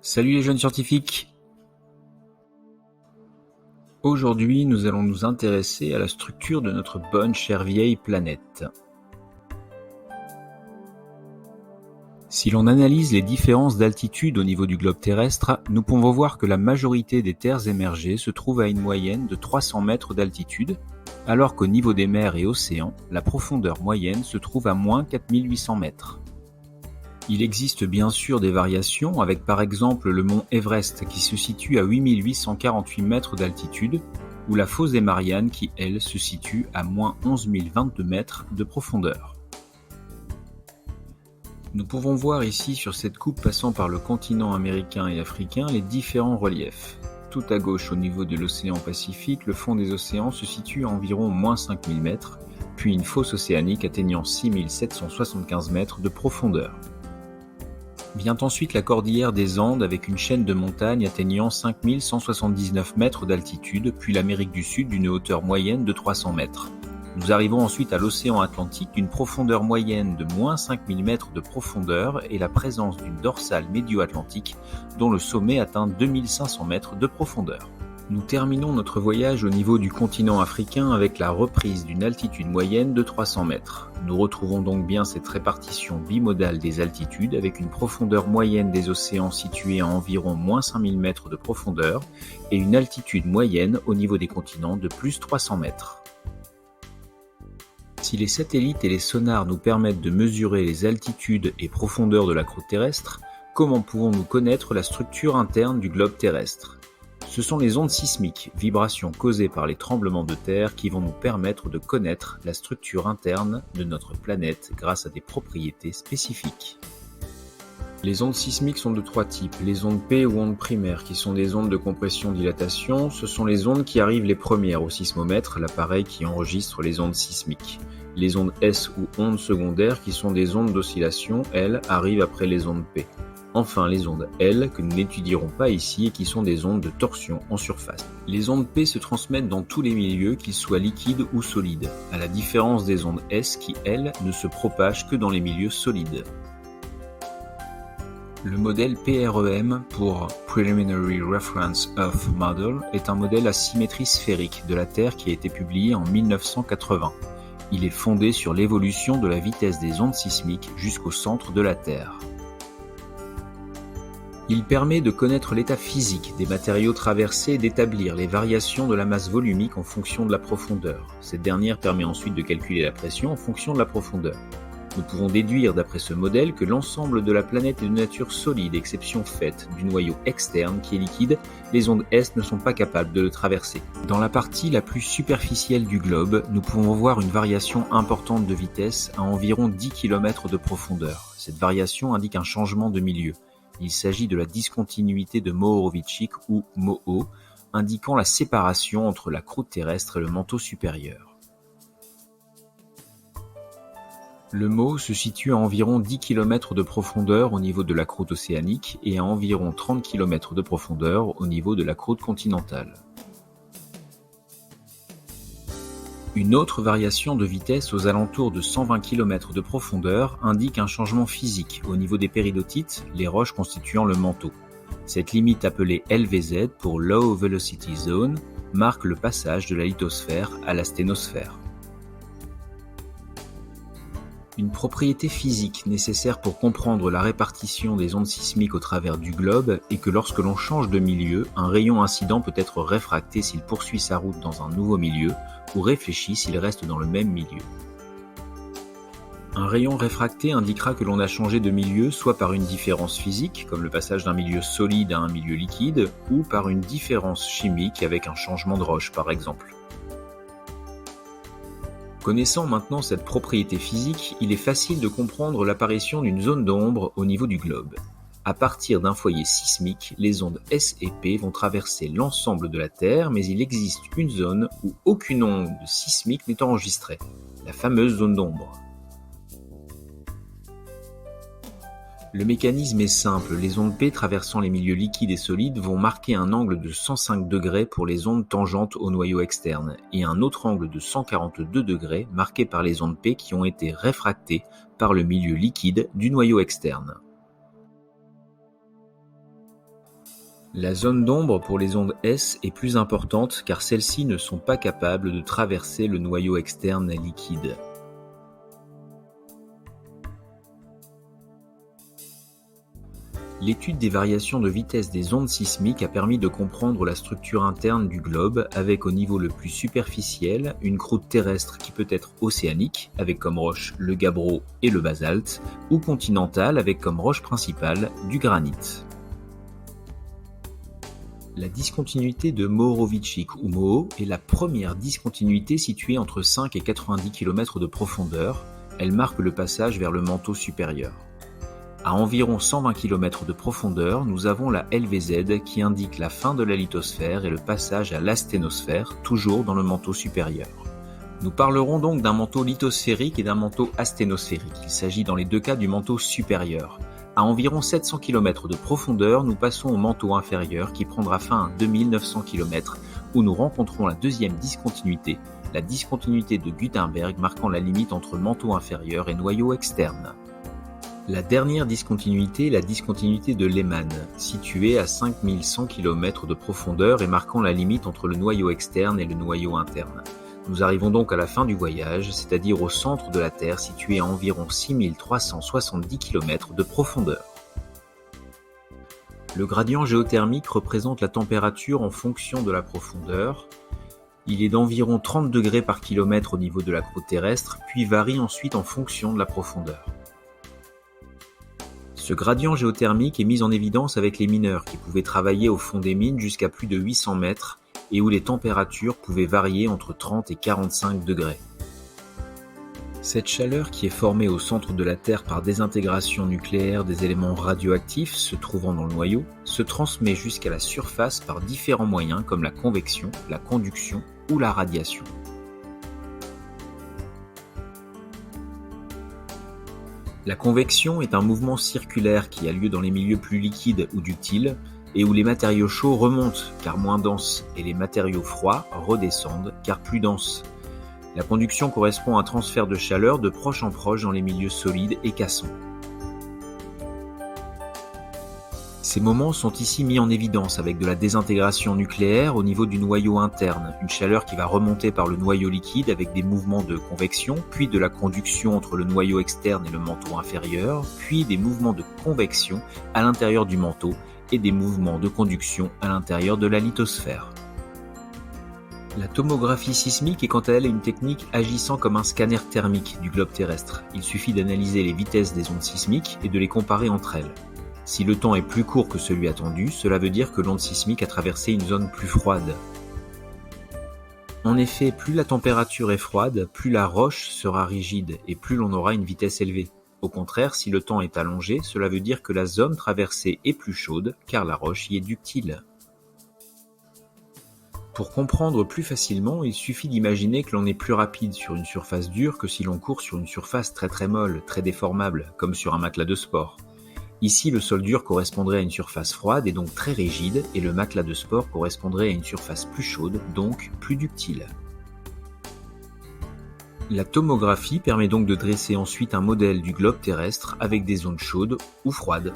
Salut les jeunes scientifiques! Aujourd'hui, nous allons nous intéresser à la structure de notre bonne chère vieille planète. Si l'on analyse les différences d'altitude au niveau du globe terrestre, nous pouvons voir que la majorité des terres émergées se trouve à une moyenne de 300 mètres d'altitude, alors qu'au niveau des mers et océans, la profondeur moyenne se trouve à moins 4800 mètres. Il existe bien sûr des variations, avec par exemple le mont Everest qui se situe à 8848 mètres d'altitude, ou la fosse des Mariannes qui, elle, se situe à moins 11 022 mètres de profondeur. Nous pouvons voir ici sur cette coupe passant par le continent américain et africain les différents reliefs. Tout à gauche au niveau de l'océan Pacifique, le fond des océans se situe à environ moins 5000 mètres, puis une fosse océanique atteignant 6775 mètres de profondeur. Vient ensuite la cordillère des Andes avec une chaîne de montagnes atteignant 5179 mètres d'altitude, puis l'Amérique du Sud d'une hauteur moyenne de 300 mètres. Nous arrivons ensuite à l'océan Atlantique d'une profondeur moyenne de moins 5000 mètres de profondeur et la présence d'une dorsale médio-atlantique dont le sommet atteint 2500 mètres de profondeur. Nous terminons notre voyage au niveau du continent africain avec la reprise d'une altitude moyenne de 300 mètres. Nous retrouvons donc bien cette répartition bimodale des altitudes avec une profondeur moyenne des océans située à environ moins 5000 mètres de profondeur et une altitude moyenne au niveau des continents de plus 300 mètres. Si les satellites et les sonars nous permettent de mesurer les altitudes et profondeurs de la croûte terrestre, comment pouvons-nous connaître la structure interne du globe terrestre ? Ce sont les ondes sismiques, vibrations causées par les tremblements de terre qui vont nous permettre de connaître la structure interne de notre planète grâce à des propriétés spécifiques. Les ondes sismiques sont de trois types. Les ondes P ou ondes primaires qui sont des ondes de compression-dilatation, ce sont les ondes qui arrivent les premières au sismomètre, l'appareil qui enregistre les ondes sismiques. Les ondes S ou ondes secondaires qui sont des ondes d'oscillation, elles, arrivent après les ondes P. Enfin, les ondes L, que nous n'étudierons pas ici et qui sont des ondes de torsion en surface. Les ondes P se transmettent dans tous les milieux, qu'ils soient liquides ou solides, à la différence des ondes S qui, elles, ne se propagent que dans les milieux solides. Le modèle PREM, pour Preliminary Reference Earth Model, est un modèle à symétrie sphérique de la Terre qui a été publié en 1980. Il est fondé sur l'évolution de la vitesse des ondes sismiques jusqu'au centre de la Terre. Il permet de connaître l'état physique des matériaux traversés et d'établir les variations de la masse volumique en fonction de la profondeur. Cette dernière permet ensuite de calculer la pression en fonction de la profondeur. Nous pouvons déduire d'après ce modèle que l'ensemble de la planète est de nature solide, exception faite du noyau externe qui est liquide. Les ondes S ne sont pas capables de le traverser. Dans la partie la plus superficielle du globe, nous pouvons voir une variation importante de vitesse à environ 10 km de profondeur. Cette variation indique un changement de milieu. Il s'agit de la discontinuité de Mohorovičić ou MOO, indiquant la séparation entre la croûte terrestre et le manteau supérieur. Le MOO se situe à environ 10 km de profondeur au niveau de la croûte océanique et à environ 30 km de profondeur au niveau de la croûte continentale. Une autre variation de vitesse aux alentours de 120 km de profondeur indique un changement physique au niveau des péridotites, les roches constituant le manteau. Cette limite appelée LVZ pour Low Velocity Zone marque le passage de la lithosphère à la sténosphère. Une propriété physique nécessaire pour comprendre la répartition des ondes sismiques au travers du globe est que lorsque l'on change de milieu, un rayon incident peut être réfracté s'il poursuit sa route dans un nouveau milieu ou réfléchi s'il reste dans le même milieu. Un rayon réfracté indiquera que l'on a changé de milieu soit par une différence physique, comme le passage d'un milieu solide à un milieu liquide, ou par une différence chimique avec un changement de roche par exemple. Connaissant maintenant cette propriété physique, il est facile de comprendre l'apparition d'une zone d'ombre au niveau du globe. À partir d'un foyer sismique, les ondes S et P vont traverser l'ensemble de la Terre, mais il existe une zone où aucune onde sismique n'est enregistrée, la fameuse zone d'ombre. Le mécanisme est simple, les ondes P traversant les milieux liquides et solides vont marquer un angle de 105 degrés pour les ondes tangentes au noyau externe et un autre angle de 142 degrés marqué par les ondes P qui ont été réfractées par le milieu liquide du noyau externe. La zone d'ombre pour les ondes S est plus importante car celles-ci ne sont pas capables de traverser le noyau externe liquide. L'étude des variations de vitesse des ondes sismiques a permis de comprendre la structure interne du globe avec au niveau le plus superficiel une croûte terrestre qui peut être océanique avec comme roche le gabbro et le basalte ou continentale avec comme roche principale du granit. La discontinuité de Mohorovičić ou Moho est la première discontinuité située entre 5 et 90 km de profondeur. Elle marque le passage vers le manteau supérieur. À environ 120 km de profondeur, nous avons la LVZ qui indique la fin de la lithosphère et le passage à l'asténosphère, toujours dans le manteau supérieur. Nous parlerons donc d'un manteau lithosphérique et d'un manteau asténosphérique. Il s'agit dans les deux cas du manteau supérieur. À environ 700 km de profondeur, nous passons au manteau inférieur qui prendra fin à 2900 km où nous rencontrons la deuxième discontinuité, la discontinuité de Gutenberg marquant la limite entre manteau inférieur et noyau externe. La dernière discontinuité est la discontinuité de Lehmann, située à 5100 km de profondeur et marquant la limite entre le noyau externe et le noyau interne. Nous arrivons donc à la fin du voyage, c'est-à-dire au centre de la Terre situé à environ 6370 km de profondeur. Le gradient géothermique représente la température en fonction de la profondeur. Il est d'environ 30 degrés par kilomètre au niveau de la croûte terrestre, puis varie ensuite en fonction de la profondeur. Ce gradient géothermique est mis en évidence avec les mineurs qui pouvaient travailler au fond des mines jusqu'à plus de 800 mètres et où les températures pouvaient varier entre 30 et 45 degrés. Cette chaleur qui est formée au centre de la Terre par désintégration nucléaire des éléments radioactifs se trouvant dans le noyau se transmet jusqu'à la surface par différents moyens comme la convection, la conduction ou la radiation. La convection est un mouvement circulaire qui a lieu dans les milieux plus liquides ou ductiles et où les matériaux chauds remontent car moins denses et les matériaux froids redescendent car plus denses. La conduction correspond à un transfert de chaleur de proche en proche dans les milieux solides et cassants. Ces moments sont ici mis en évidence avec de la désintégration nucléaire au niveau du noyau interne, une chaleur qui va remonter par le noyau liquide avec des mouvements de convection, puis de la conduction entre le noyau externe et le manteau inférieur, puis des mouvements de convection à l'intérieur du manteau et des mouvements de conduction à l'intérieur de la lithosphère. La tomographie sismique est quant à elle une technique agissant comme un scanner thermique du globe terrestre. Il suffit d'analyser les vitesses des ondes sismiques et de les comparer entre elles. Si le temps est plus court que celui attendu, cela veut dire que l'onde sismique a traversé une zone plus froide. En effet, plus la température est froide, plus la roche sera rigide et plus l'on aura une vitesse élevée. Au contraire, si le temps est allongé, cela veut dire que la zone traversée est plus chaude car la roche y est ductile. Pour comprendre plus facilement, il suffit d'imaginer que l'on est plus rapide sur une surface dure que si l'on court sur une surface très molle, très déformable, comme sur un matelas de sport. Ici, le sol dur correspondrait à une surface froide et donc très rigide, et le matelas de sport correspondrait à une surface plus chaude, donc plus ductile. La tomographie permet donc de dresser ensuite un modèle du globe terrestre avec des zones chaudes ou froides.